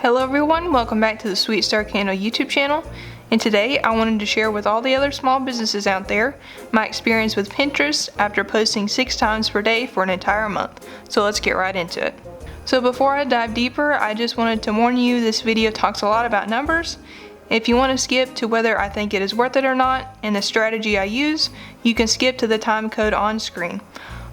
Hello everyone, welcome back to the Sweet Star Candle YouTube channel. And today I wanted to share with all the other small businesses out there my experience with Pinterest after posting 6 times per day for an entire month. So let's get right into it. So before I dive deeper, I just wanted to warn you this video talks a lot about numbers. If you want to skip to whether I think it is worth it or not and the strategy I use, you can skip to the time code on screen.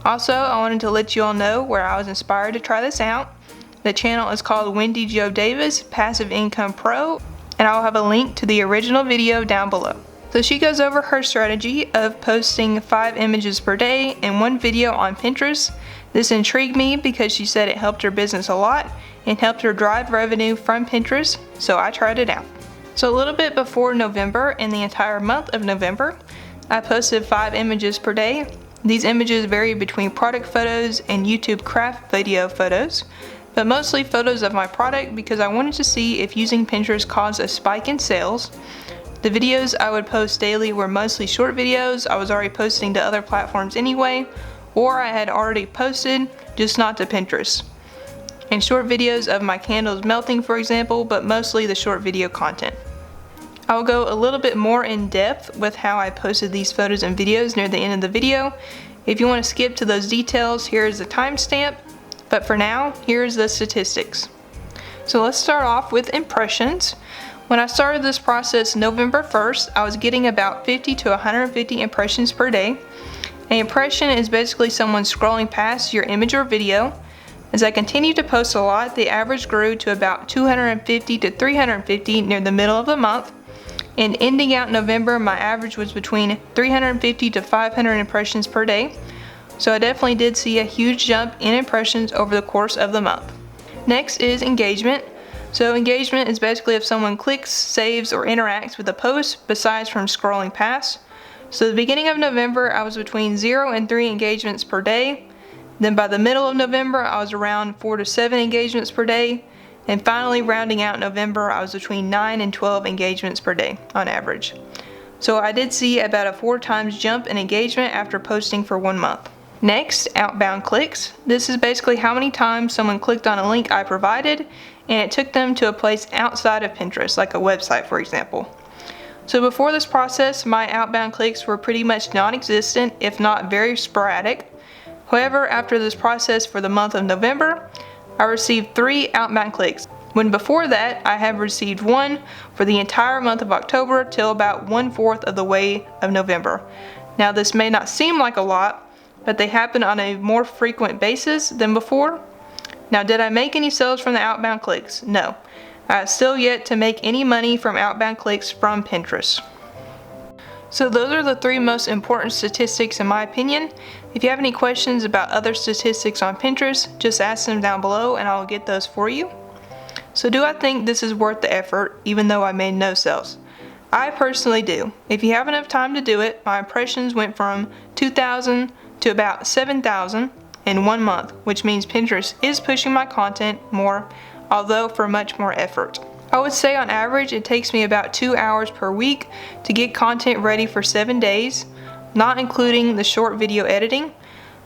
Also, I wanted to let you all know where I was inspired to try this out. The channel is called Wendy Jo Davis Passive Income Pro, and I'll have a link to the original video down below. So she goes over her strategy of posting 5 images per day and 1 video on Pinterest. This intrigued me because she said it helped her business a lot and helped her drive revenue from Pinterest, so I tried it out. So a little bit before November, in the entire month of November, I posted 5 images per day. These images vary between product photos and YouTube craft video photos, but mostly photos of my product because I wanted to see if using Pinterest caused a spike in sales. The videos I would post daily were mostly short videos I was already posting to other platforms anyway, or I had already posted, just not to Pinterest. And short videos of my candles melting, for example, but mostly the short video content. I'll go a little bit more in depth with how I posted these photos and videos near the end of the video. If you want to skip to those details, here is the timestamp. But for now, here's the statistics. So let's start off with impressions. When I started this process November 1st, I was getting about 50 to 150 impressions per day. An impression is basically someone scrolling past your image or video. As I continued to post a lot, the average grew to about 250 to 350 near the middle of the month. And ending out November, my average was between 350 to 500 impressions per day. So I definitely did see a huge jump in impressions over the course of the month. Next is engagement. So engagement is basically if someone clicks, saves, or interacts with a post besides from scrolling past. So the beginning of November, I was between 0 and 3 engagements per day. Then by the middle of November, I was around 4 to 7 engagements per day. And finally, rounding out November, I was between 9 and 12 engagements per day on average. So I did see about a 4 times jump in engagement after posting for 1 month. Next, outbound clicks. This is basically how many times someone clicked on a link I provided and it took them to a place outside of Pinterest, like a website for example. So before this process, my outbound clicks were pretty much non-existent, if not very sporadic. However, after this process for the month of November, I received 3 outbound clicks, when before that I have received 1 for the entire month of October till about 1/4 of the way of November. Now this may not seem like a lot, but they happen on a more frequent basis than before. Now, did I make any sales from the outbound clicks? No. I have still yet to make any money from outbound clicks from Pinterest. So those are the 3 most important statistics in my opinion. If you have any questions about other statistics on Pinterest, just ask them down below and I'll get those for you. So do I think this is worth the effort even though I made no sales? I personally do. If you have enough time to do it, my impressions went from 2,000 to about 7,000 in 1 month, which means Pinterest is pushing my content more, although for much more effort. I would say on average it takes me about 2 hours per week to get content ready for 7 days, not including the short video editing.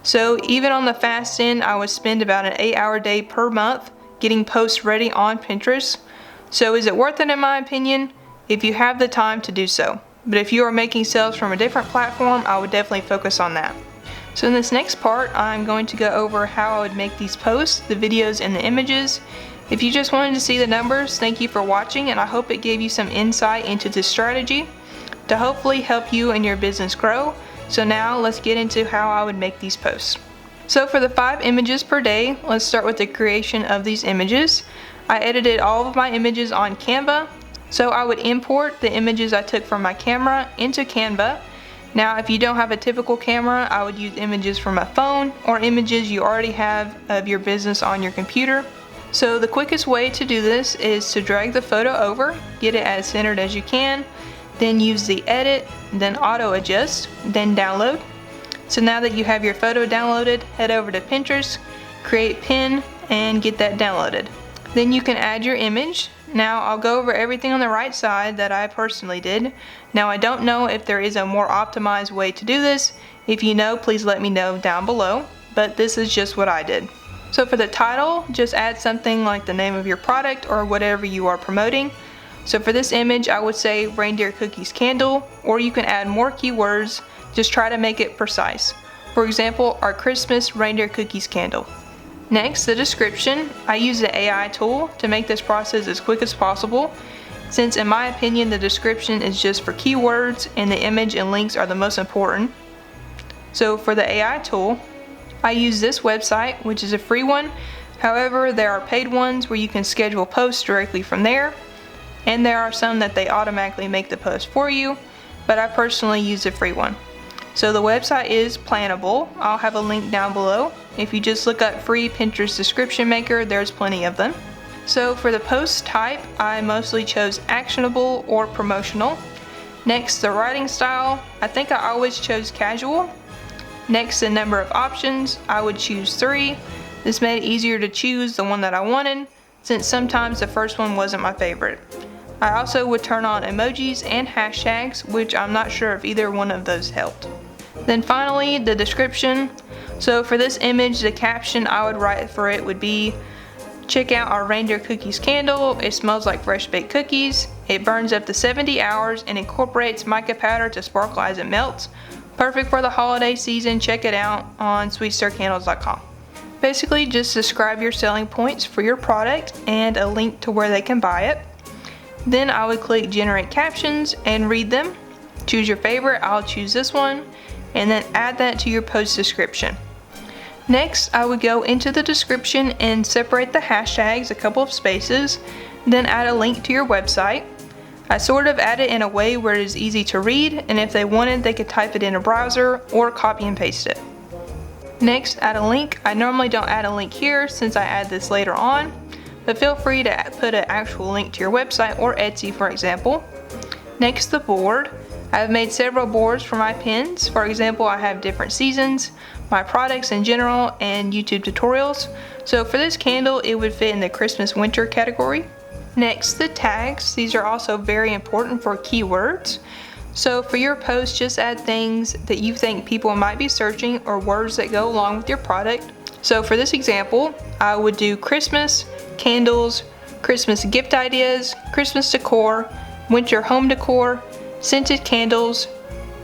So even on the fast end, I would spend about an 8-hour day per month getting posts ready on Pinterest. So is it worth it in my opinion? If you have the time to do so. But if you are making sales from a different platform, I would definitely focus on that. So in this next part, I'm going to go over how I would make these posts, the videos, and the images. If you just wanted to see the numbers, thank you for watching, and I hope it gave you some insight into this strategy to hopefully help you and your business grow. So now let's get into how I would make these posts. So for the 5 images per day, let's start with the creation of these images. I edited all of my images on Canva. So I would import the images I took from my camera into Canva. Now if you don't have a typical camera, I would use images from a phone or images you already have of your business on your computer. So the quickest way to do this is to drag the photo over, get it as centered as you can, then use the edit, then auto adjust, then download. So now that you have your photo downloaded, head over to Pinterest, create pin, and get that downloaded. Then you can add your image. Now I'll go over everything on the right side that I personally did. Now I don't know if there is a more optimized way to do this. If you know, please let me know down below, but this is just what I did. So for the title, just add something like the name of your product or whatever you are promoting. So for this image, I would say reindeer cookies candle, or you can add more keywords, just try to make it precise. For example, our Christmas reindeer cookies candle. Next, the description. I use the AI tool to make this process as quick as possible, since in my opinion the description is just for keywords and the image and links are the most important. So for the AI tool, I use this website, which is a free one. However, there are paid ones where you can schedule posts directly from there, and there are some that they automatically make the post for you, but I personally use a free one. So the website is Plantable. I'll have a link down below. If you just look up free Pinterest description maker, there's plenty of them. So for the post type, I mostly chose actionable or promotional. Next, the writing style. I think I always chose casual. Next, the number of options. I would choose 3. This made it easier to choose the one that I wanted, since sometimes the first one wasn't my favorite. I also would turn on emojis and hashtags, which I'm not sure if either one of those helped. Then finally, the description. So for this image, the caption I would write for it would be, check out our reindeer cookies candle. It smells like fresh baked cookies. It burns up to 70 hours and incorporates mica powder to sparkle as it melts. Perfect for the holiday season. Check it out on sweetstarcandles.com. Basically, just describe your selling points for your product and a link to where they can buy it. Then I would click generate captions and read them. Choose your favorite. I'll choose this one, and then add that to your post description. Next, I would go into the description and separate the hashtags a couple of spaces, then add a link to your website. I sort of add it in a way where it is easy to read, and if they wanted, they could type it in a browser or copy and paste it. Next, add a link. I normally don't add a link here since I add this later on, but feel free to put an actual link to your website or Etsy, for example. Next, the board. I've made several boards for my pins. For example, I have different seasons, my products in general, and YouTube tutorials. So for this candle, it would fit in the Christmas winter category. Next, the tags. These are also very important for keywords. So for your post, just add things that you think people might be searching or words that go along with your product. So for this example, I would do Christmas, candles, Christmas gift ideas, Christmas decor, winter home decor, scented candles,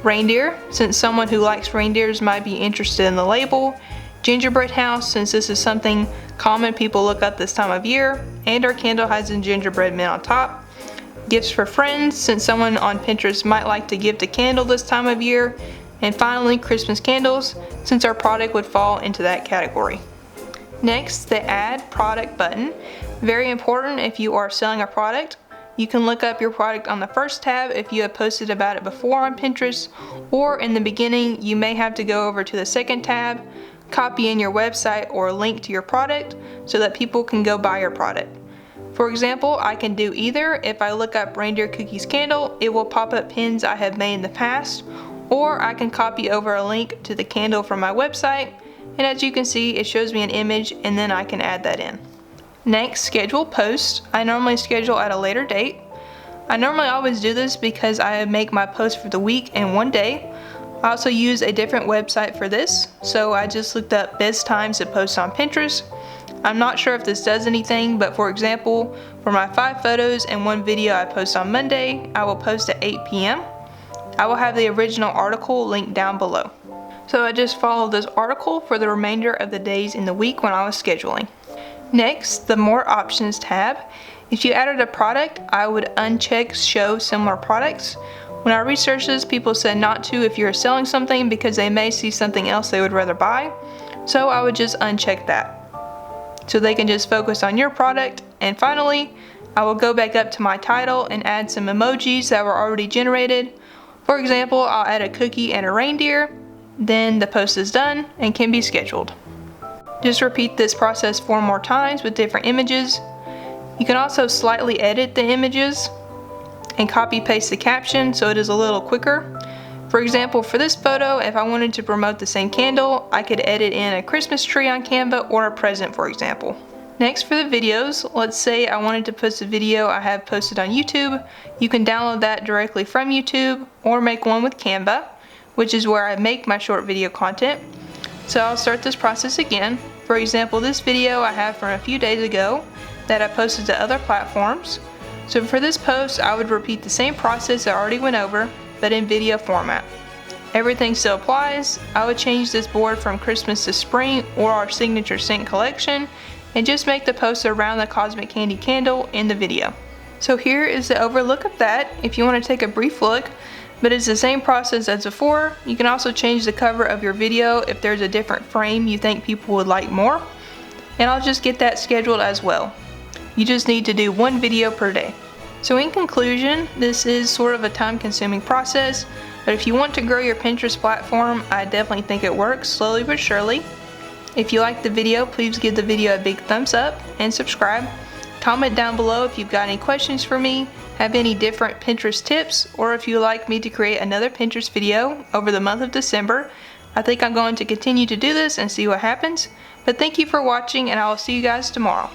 reindeer, since someone who likes reindeers might be interested in the label, gingerbread house, since this is something common people look up this time of year, and our candle has a gingerbread man on top, gifts for friends, since someone on Pinterest might like to gift a candle this time of year, and finally Christmas candles, since our product would fall into that category. Next, the add product button. Very important if you are selling a product. You can look up your product on the first tab if you have posted about it before on Pinterest, or in the beginning you may have to go over to the second tab, copy in your website or link to your product so that people can go buy your product. For example, I can do either. If I look up reindeer cookies candle, it will pop up pins I have made in the past, or I can copy over a link to the candle from my website, and as you can see, it shows me an image and then I can add that in. Next, schedule posts. I normally schedule at a later date. I normally always do this because I make my post for the week in one day. I also use a different website for this, so I just looked up best times to post on Pinterest. I'm not sure if this does anything, but for example, for my 5 photos and 1 video I post on Monday, I will post at 8 p.m. I will have the original article linked down below. So I just followed this article for the remainder of the days in the week when I was scheduling. Next, the More Options tab. If you added a product, I would uncheck Show Similar Products. When I researched this, people said not to if you're selling something because they may see something else they would rather buy. So I would just uncheck that, so they can just focus on your product. And finally, I will go back up to my title and add some emojis that were already generated. For example, I'll add a cookie and a reindeer. Then the post is done and can be scheduled. Just repeat this process 4 more times with different images. You can also slightly edit the images and copy paste the caption so it is a little quicker. For example, for this photo, if I wanted to promote the same candle, I could edit in a Christmas tree on Canva or a present, for example. Next, for the videos, let's say I wanted to post a video I have posted on YouTube. You can download that directly from YouTube or make one with Canva, which is where I make my short video content. So I'll start this process again. For example, this video I have from a few days ago that I posted to other platforms. So for this post, I would repeat the same process I already went over, but in video format. Everything still applies. I would change this board from Christmas to spring or our signature scent collection and just make the post around the Cosmic Candy candle in the video. So here is the overlook of that if you want to take a brief look, but it's the same process as before. You can also change the cover of your video if there's a different frame you think people would like more, and I'll just get that scheduled as well. You just need to do one video per day. So in conclusion, this is sort of a time-consuming process, but if you want to grow your Pinterest platform, I definitely think it works slowly but surely. If you liked the video, please give the video a big thumbs up and subscribe. Comment down below if you've got any questions for me, have any different Pinterest tips, or if you would like me to create another Pinterest video over the month of December. I think I'm going to continue to do this and see what happens. But thank you for watching, and I will see you guys tomorrow.